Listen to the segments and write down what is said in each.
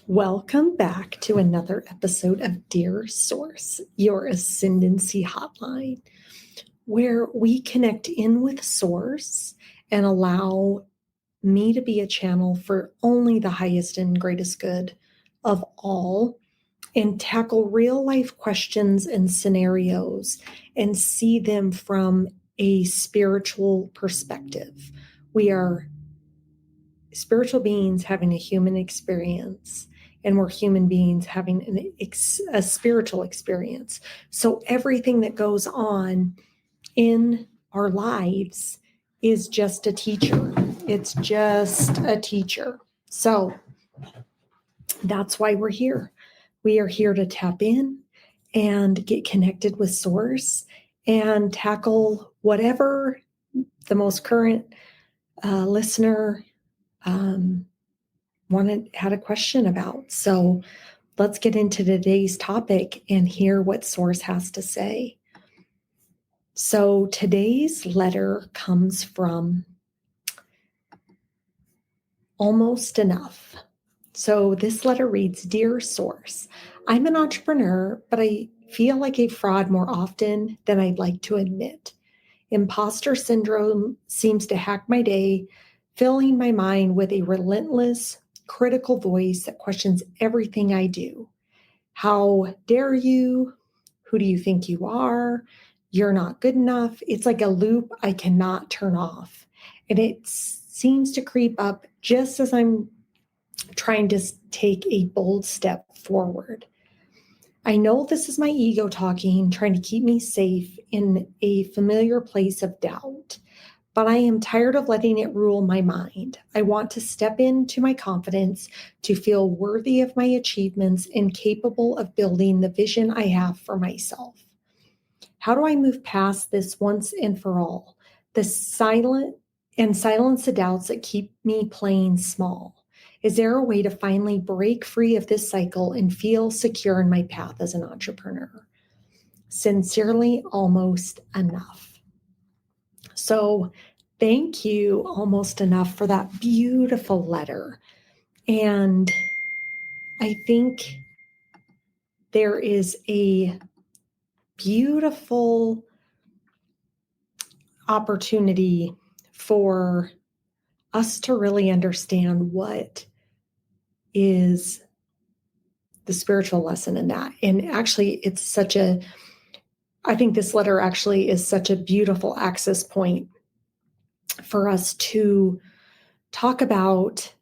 Welcome back to another episode of Dear Source, your ascendancy hotline, where we connect in with Source and allow me to be a channel for only the highest and greatest good of all and tackle real life questions and scenarios and see them from a spiritual perspective. We are spiritual beings having a human experience, and we're human beings having a spiritual experience. So everything that goes on in our lives is just a teacher. It's just a teacher. So that's why we're here. We are here to tap in and get connected with Source and tackle whatever the most current listener had a question about. So let's get into today's topic and hear what Source has to say. So today's letter comes from Almost Enough. So this letter reads, Dear Source, I'm an entrepreneur, but I feel like a fraud more often than I'd like to admit. Imposter syndrome seems to hack my day, filling my mind with a relentless, critical voice that questions everything I do. How dare you? Who do you think you are? You're not good enough. It's like a loop I cannot turn off. And it seems to creep up just as I'm trying to take a bold step forward. I know this is my ego talking, trying to keep me safe in a familiar place of doubt, but I am tired of letting it rule my mind. I want to step into my confidence to feel worthy of my achievements and capable of building the vision I have for myself. How do I move past this once and for all? Silence the doubts that keep me playing small. Is there a way to finally break free of this cycle and feel secure in my path as an entrepreneur? Sincerely, Almost Enough. So thank you, Almost Enough, for that beautiful letter. And I think there is a beautiful opportunity for us to really understand what is the spiritual lesson in that. And actually, I think this letter actually is such a beautiful access point for us to talk about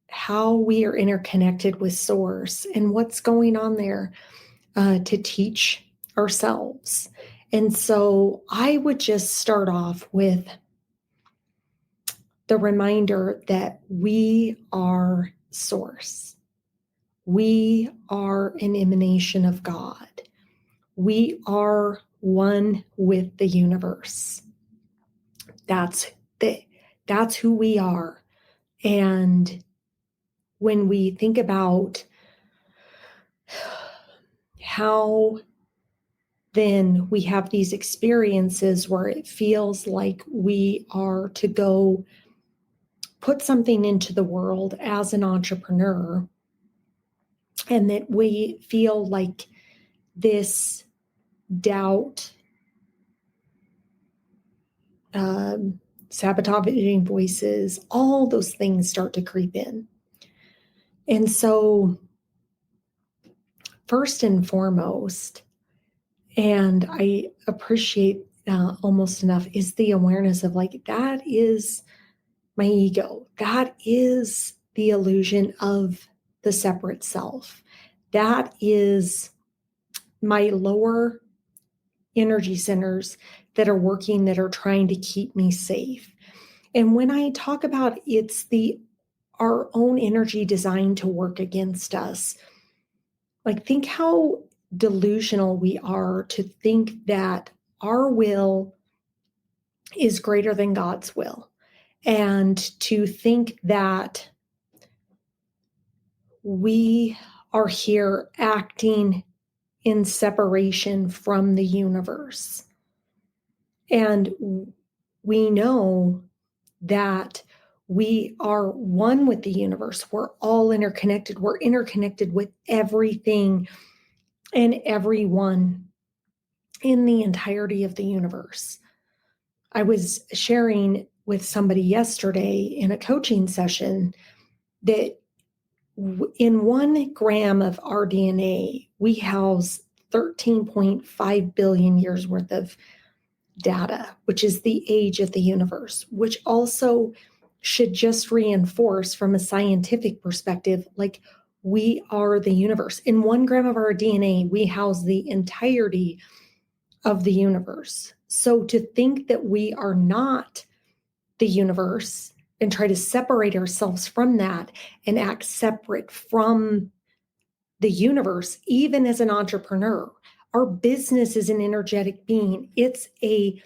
how we are interconnected with Source and what's going on there to teach ourselves. And so I would just start off with the reminder that we are Source. We are an emanation of God. We are one with the universe. That's who we are. And when we think about how then we have these experiences where it feels like we are to go put something into the world as an entrepreneur, and that we feel like this doubt, sabotaging voices, all those things start to creep in. And so first and foremost, and I appreciate Almost Enough, is the awareness of like, that is my ego. That is the illusion of the separate self. That is my lower energy centers that are working, that are trying to keep me safe. And when I talk about it's our own energy designed to work against us, like, think how delusional we are to think that our will is greater than God's will, and to think that we are here acting in separation from the universe. And we know that We are one with the universe. We're all interconnected. We're interconnected with everything and everyone in the entirety of the universe. I was sharing with somebody yesterday in a coaching session that in 1 gram of our DNA, we house 13.5 billion years worth of data, which is the age of the universe, which also should just reinforce from a scientific perspective, like we are the universe. In 1 gram of our DNA, we house the entirety of the universe. So to think that we are not the universe and try to separate ourselves from that and act separate from the universe, even as an entrepreneur, our business is an energetic being. It's a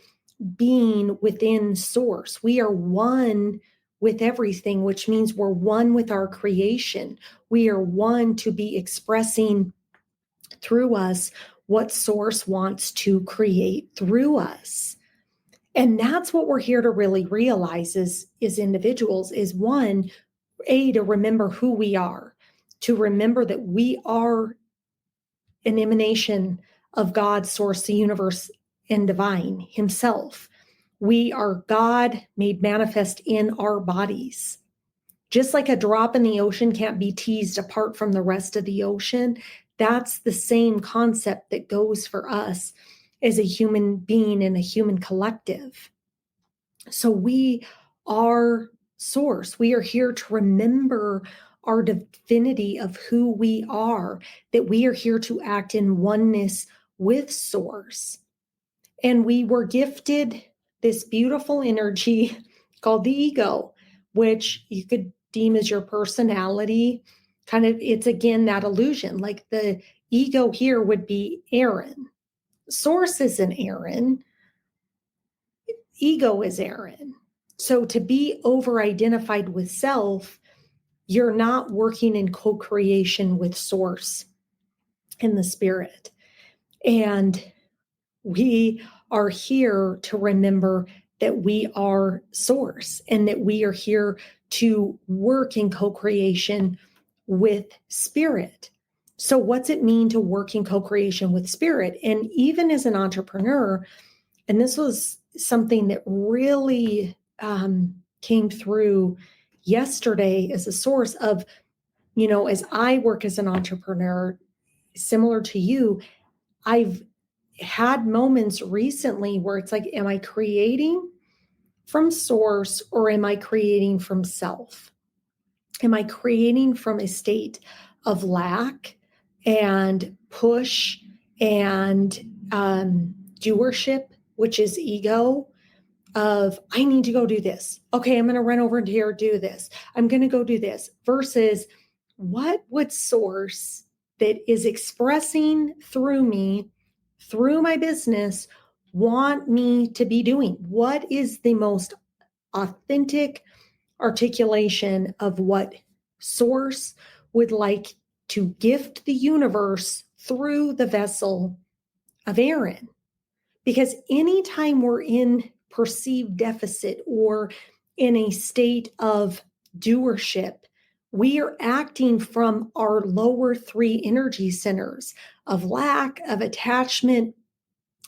being within source. We are one with everything, which means we're one with our creation. We are one to be expressing through us what source wants to create through us. And that's what we're here to really realize as individuals is one, to remember who we are, to remember that we are an emanation of God, source, the universe, and divine himself. We are God made manifest in our bodies. Just like a drop in the ocean can't be teased apart from the rest of the ocean, that's the same concept that goes for us as a human being in a human collective. So we are source. We are here to remember our divinity of who we are, that we are here to act in oneness with source. And we were gifted this beautiful energy called the ego, which you could deem as your personality. Kind of, it's again that illusion. Like the ego here would be Aaron. Source is an Aaron. Ego is Aaron. So to be over identified with self, you're not working in co-creation with source in the spirit. And we are here to remember that we are source and that we are here to work in co-creation with spirit. So what's it mean to work in co-creation with spirit? And even as an entrepreneur, and this was something that really came through yesterday as a source of, as I work as an entrepreneur, similar to you, I've had moments recently where it's like, am I creating from source or am I creating from self? Am I creating from a state of lack and push and doership, which is ego? Of I need to go do this. Okay, I'm going to run over to here, do this. I'm going to go do this. Versus what would source that is expressing through me, through my business, want me to be doing? What is the most authentic articulation of what source would like to gift the universe through the vessel of Aaron? Because anytime we're in perceived deficit or in a state of doership, we are acting from our lower 3 energy centers of lack, of attachment,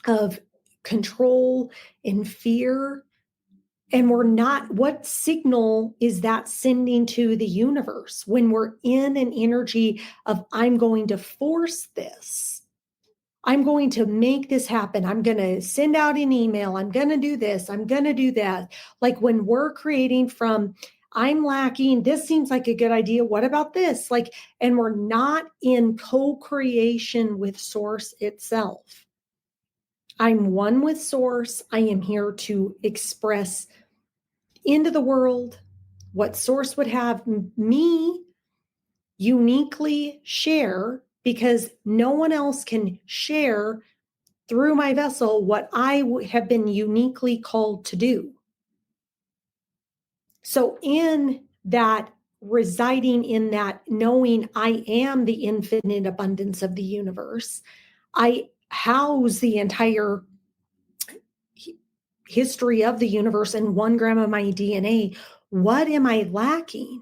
of control and fear. And we're not, what signal is that sending to the universe when we're in an energy of, I'm going to force this? I'm going to make this happen. I'm going to send out an email. I'm going to do this. I'm going to do that. Like when we're creating from, I'm lacking, this seems like a good idea. What about this? Like, and we're not in co-creation with source itself. I'm one with source. I am here to express into the world what source would have me uniquely share, because no one else can share through my vessel what I have been uniquely called to do. So in that, residing in that, knowing I am the infinite abundance of the universe, I house the entire history of the universe in 1 gram of my DNA. What am I lacking?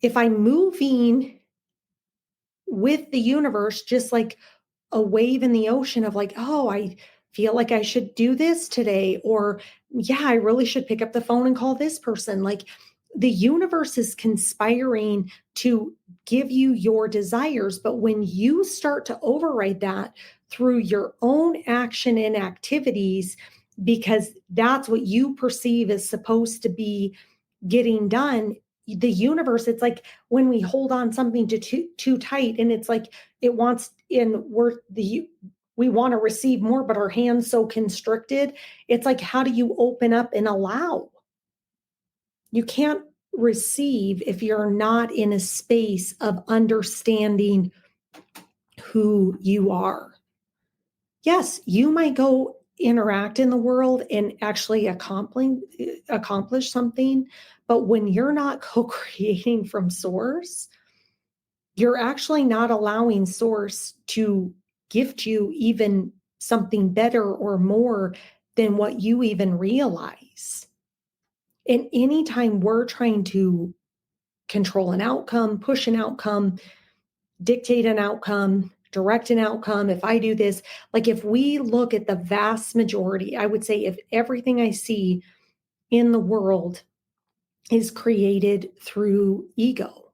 If I'm moving with the universe, just like a wave in the ocean of like, oh, I feel like I should do this today, or yeah, I really should pick up the phone and call this person. Like the universe is conspiring to give you your desires. But when you start to override that through your own action and activities, because that's what you perceive is supposed to be getting done, the universe, it's like when we hold on something to too tight, and it's like it wants in we're the we want to receive more, but our hands so constricted. It's like, how do you open up and allow? You can't receive if you're not in a space of understanding who you are. Yes, you might go interact in the world and actually accomplish something, but when you're not co-creating from source, you're actually not allowing source to gift you even something better or more than what you even realize. And anytime we're trying to control an outcome, push an outcome, dictate an outcome, direct an outcome, if I do this, like if we look at the vast majority, I would say if everything I see in the world is created through ego.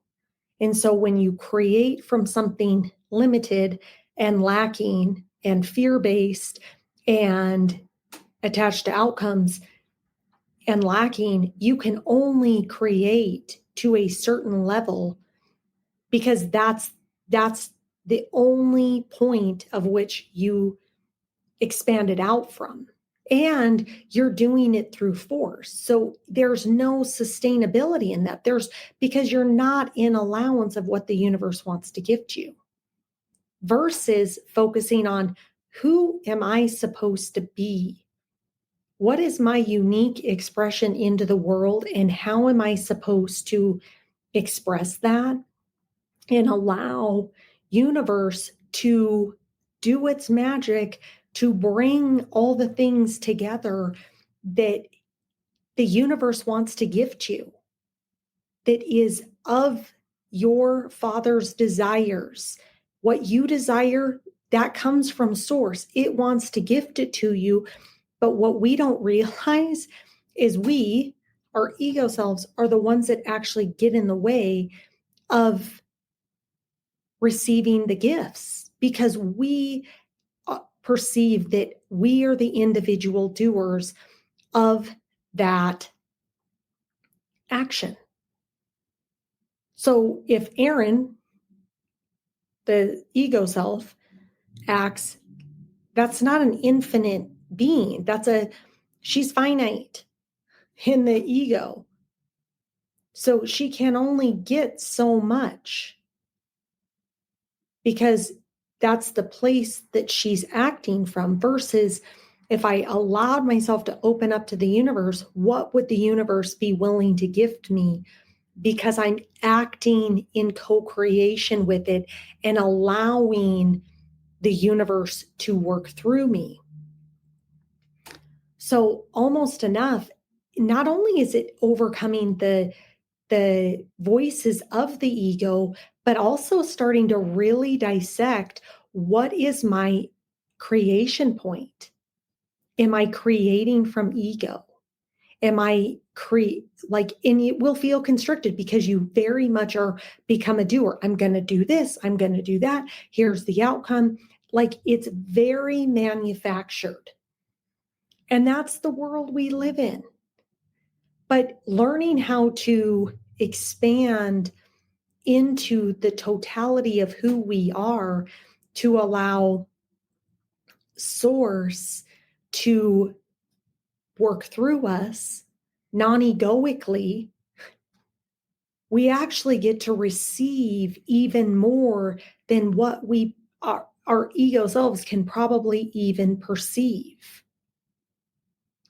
And so when you create from something limited and lacking and fear based and attached to outcomes and lacking, you can only create to a certain level because that's the only point of which you expanded out from. And you're doing it through force. So there's no sustainability in that. There's because you're not in allowance of what the universe wants to gift you versus focusing on who am I supposed to be? What is my unique expression into the world? And how am I supposed to express that and allow universe to do its magic to bring all the things together that the universe wants to gift you, that is of your father's desires. What you desire, that comes from source. It wants to gift it to you. But what we don't realize is our ego selves, are the ones that actually get in the way of receiving the gifts because we perceive that we are the individual doers of that action. So if Aaron, the ego self, acts, that's not an infinite being. She's finite in the ego. So she can only get so much because that's the place that she's acting from versus if I allowed myself to open up to the universe, what would the universe be willing to gift me? Because I'm acting in co-creation with it and allowing the universe to work through me. So almost enough, not only is it overcoming the voices of the ego, but also starting to really dissect what is my creation point? Am I creating from ego? Am I and it will feel constricted because you very much are become a doer. I'm going to do this. I'm going to do that. Here's the outcome. Like it's very manufactured. And that's the world we live in. But learning how to expand into the totality of who we are to allow source to work through us non-egoically, we actually get to receive even more than what our ego selves can probably even perceive.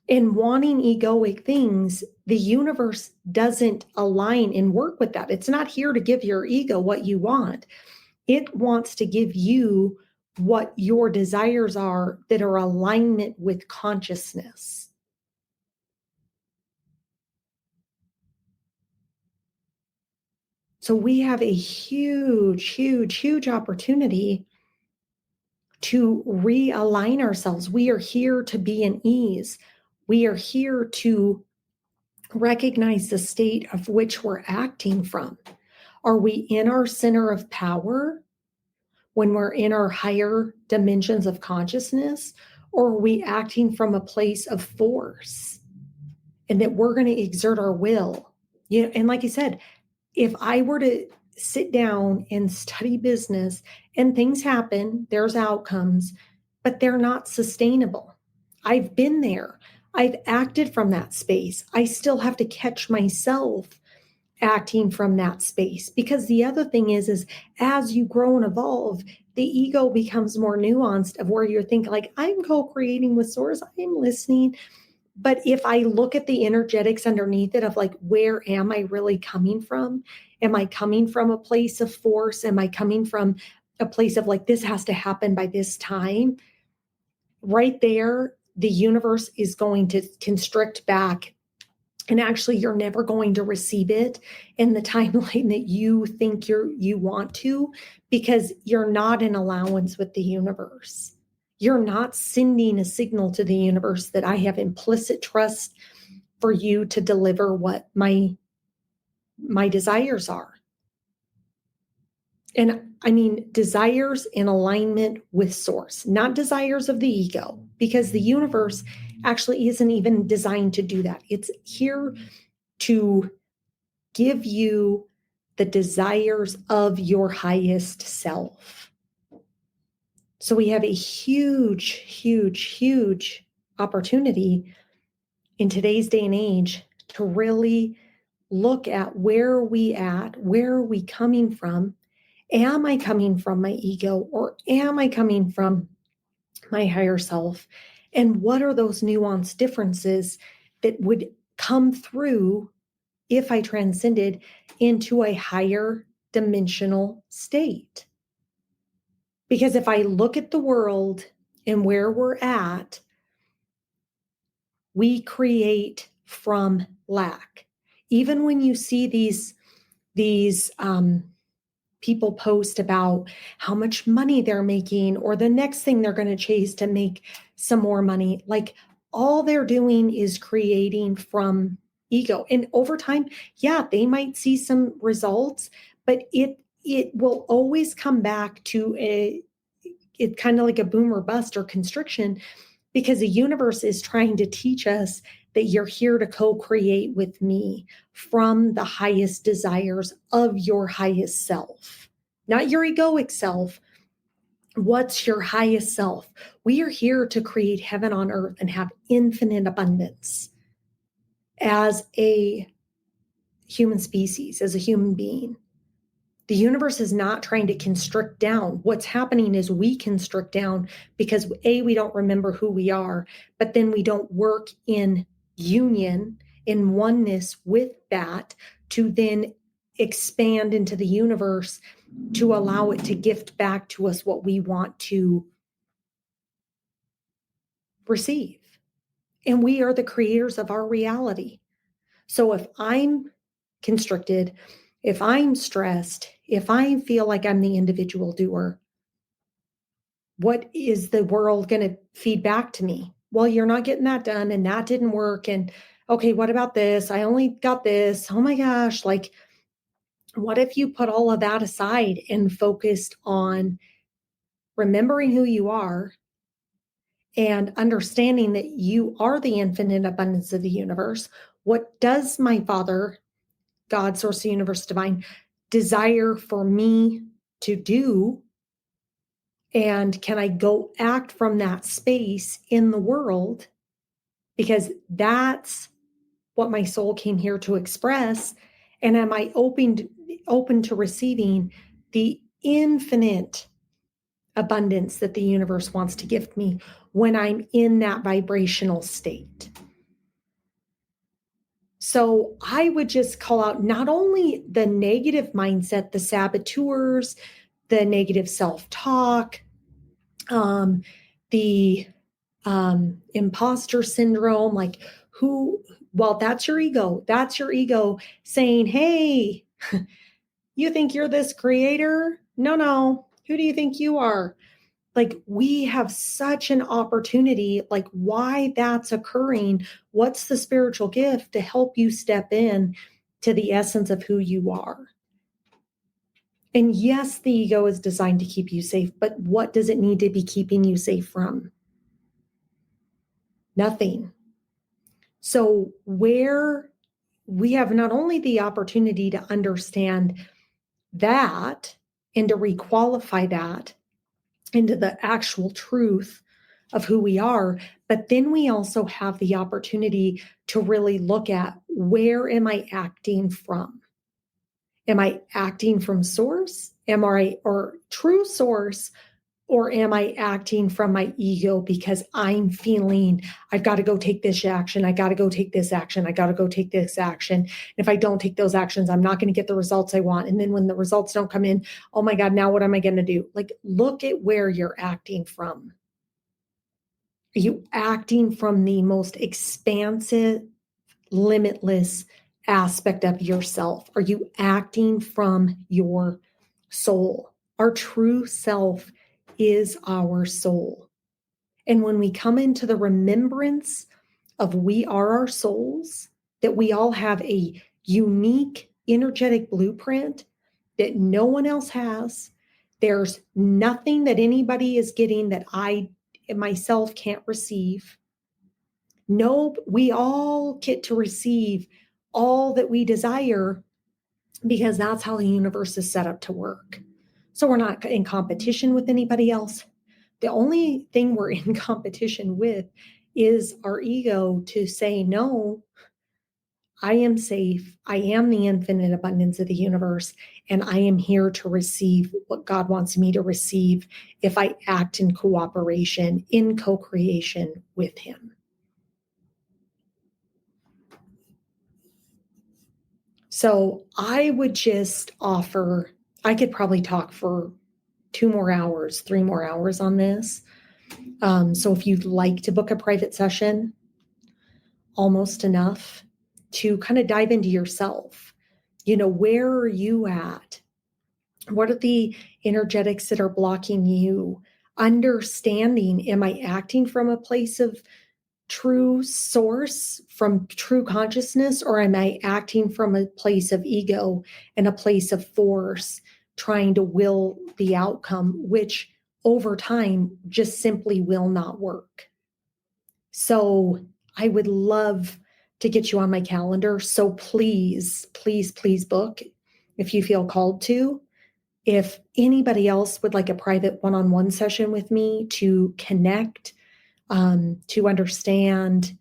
In wanting egoic things, the universe doesn't align and work with that. It's not here to give your ego what you want. It wants to give you what your desires are that are alignment with consciousness. So we have a huge, huge, huge opportunity to realign ourselves. We are here to be in ease. We are here to recognize the state of which we're acting from. Are we in our center of power when we're in our higher dimensions of consciousness, or are we acting from a place of force and that we're going to exert our will? You know, and like I said, if I were to sit down and study business and things happen, there's outcomes, but they're not sustainable. I've been there. I've acted from that space. I still have to catch myself acting from that space, because the other thing is as you grow and evolve, the ego becomes more nuanced, of where you're thinking like, I'm co-creating with source, I'm listening. But if I look at the energetics underneath it of like, where am I really coming from? Am I coming from a place of force? Am I coming from a place of like, this has to happen by this time? Right there, the universe is going to constrict back. And actually, you're never going to receive it in the timeline that you think you want to, because you're not in allowance with the universe. You're not sending a signal to the universe that I have implicit trust for you to deliver what my desires are. And I mean, desires in alignment with source, not desires of the ego, because the universe actually isn't even designed to do that. It's here to give you the desires of your highest self. So we have a huge, huge, huge opportunity in today's day and age to really look at where are we at, where are we coming from? Am I coming from my ego, or am I coming from my higher self? And what are those nuanced differences that would come through if I transcended into a higher dimensional state? Because if I look at the world and where we're at, we create from lack. Even when you see these people post about how much money they're making, or the next thing they're going to chase to make some more money, like all they're doing is creating from ego. And over time, yeah, they might see some results, but it will always come back to it kind of like a boom or bust or constriction, because the universe is trying to teach us that you're here to co-create with me from the highest desires of your highest self, not your egoic self. What's your highest self? We are here to create heaven on earth and have infinite abundance as a human species, as a human being. The universe is not trying to constrict down. What's happening is we constrict down because A, we don't remember who we are, but then we don't work in union, in oneness with that, to then expand into the universe to allow it to gift back to us what we want to receive. And we are the creators of our reality. So if I'm constricted, if I'm stressed, if I feel like I'm the individual doer, what is the world going to feed back to me? Well, you're not getting that done, and that didn't work. And okay, what about this? I only got this. Oh my gosh. Like, what if you put all of that aside and focused on remembering who you are and understanding that you are the infinite abundance of the universe? What does my Father, God, source, the universe, divine, desire for me to do? And can I go act from that space in the world? Because that's what my soul came here to express. And am I open to receiving the infinite abundance that the universe wants to gift me when I'm in that vibrational state? So I would just call out not only the negative mindset, the saboteurs, the negative self-talk, the imposter syndrome, like well, that's your ego. That's your ego saying, hey, You think you're this creator? No. Who do you think you are? Like, we have such an opportunity, like why that's occurring. What's the spiritual gift to help you step in to the essence of who you are? And yes, the ego is designed to keep you safe, but what does it need to be keeping you safe from? Nothing. So, where we have not only the opportunity to understand that and to requalify that into the actual truth of who we are, but then we also have the opportunity to really look at, where am I acting from? Am I acting from source? Am I, or true source? Or am I acting from my ego because I'm feeling I've got to go take this action. I got to go take this action. I got to go take this action. And if I don't take those actions, I'm not going to get the results I want. And then when the results don't come in, oh my God, now what am I going to do? Like, look at where you're acting from. Are you acting from the most expansive, limitless aspect of yourself? Are you acting from your soul? Our true self is our soul. And when we come into the remembrance of we are our souls, that we all have a unique energetic blueprint that no one else has, there's nothing that anybody is getting that I myself can't receive. No, we all get to receive all that we desire because that's how the universe is set up to work. So we're not in competition with anybody else. The only thing we're in competition with is our ego to say, no, I am safe. I am the infinite abundance of the universe, and I am here to receive what God wants me to receive if I act in cooperation, in co-creation with Him. So I would just offer, I could probably talk for 2 more hours, 3 more hours on this. So if you'd like to book a private session, almost enough to kind of dive into yourself. Where are you at? What are the energetics that are blocking you? Understanding, am I acting from a place of true source, from true consciousness, or am I acting from a place of ego and a place of force, trying to will the outcome, which over time just simply will not work? So I would love to get you on my calendar. So please, please, please book if you feel called to. If anybody else would like a private one-on-one session with me to connect, to understand,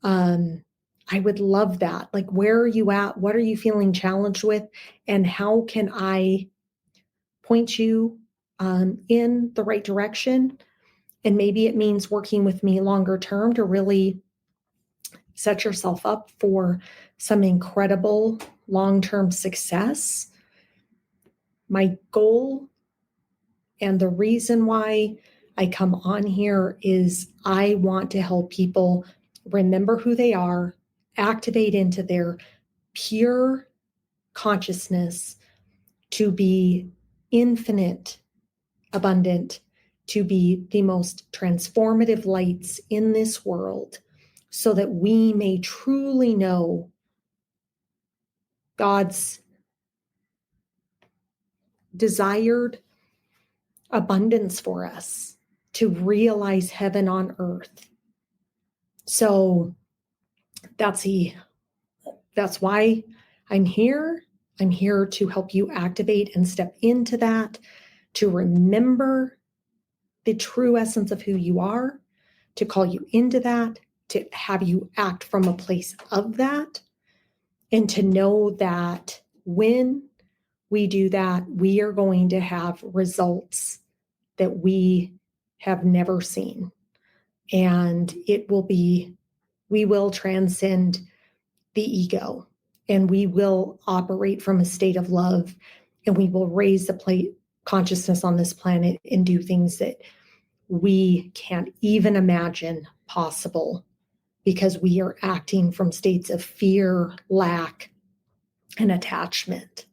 I would love that. Like, where are you at? What are you feeling challenged with? And how can I point you in the right direction? And maybe it means working with me longer term to really set yourself up for some incredible long-term success. My goal and the reason why I come on here is I want to help people remember who they are, activate into their pure consciousness to be infinite, abundant, to be the most transformative lights in this world, so that we may truly know God's desired abundance for us, to realize heaven on earth. So that's why I'm here. I'm here to help you activate and step into that, to remember the true essence of who you are, to call you into that, to have you act from a place of that, and to know that when we do that, we are going to have results that we have never seen. And we will transcend the ego, and we will operate from a state of love, and we will raise the consciousness on this planet and do things that we can't even imagine possible, because we are acting from states of fear, lack, and attachment.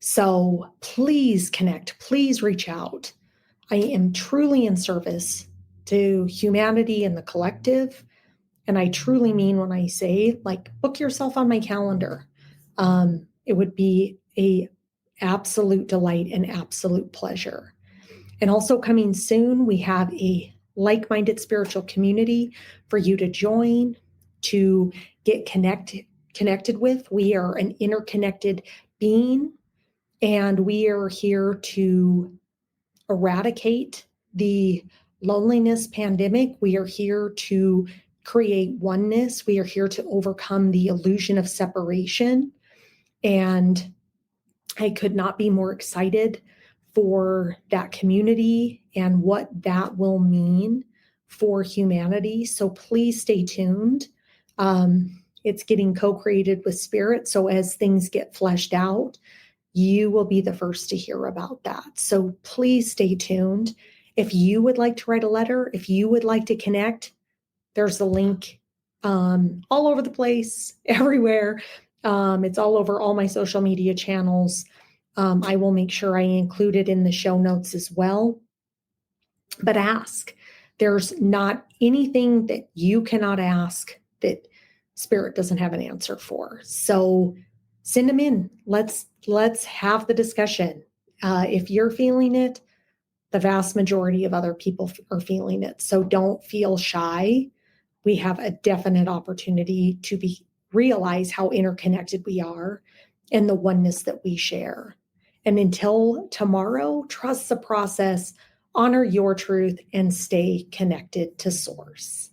So please connect, please reach out. I am truly in service to humanity and the collective. And I truly mean when I say, like, book yourself on my calendar. It would be a absolute delight and absolute pleasure. And also coming soon, we have a like-minded spiritual community for you to join, to get connected with. We are an interconnected being, and we are here to eradicate the loneliness pandemic. We are here to create oneness. We are here to overcome the illusion of separation. And I could not be more excited for that community and what that will mean for humanity. So please stay tuned. It's getting co-created with spirit. So as things get fleshed out, you will be the first to hear about that. So please stay tuned. If you would like to write a letter, if you would like to connect, there's a link all over the place, everywhere. It's all over all my social media channels. I will make sure I include it in the show notes as well. But ask. There's not anything that you cannot ask that Spirit doesn't have an answer for. So send them in. Let's have the discussion. If you're feeling it, the vast majority of other people are feeling it. So don't feel shy. We have a definite opportunity to realize how interconnected we are and the oneness that we share. And until tomorrow, trust the process, honor your truth, and stay connected to Source.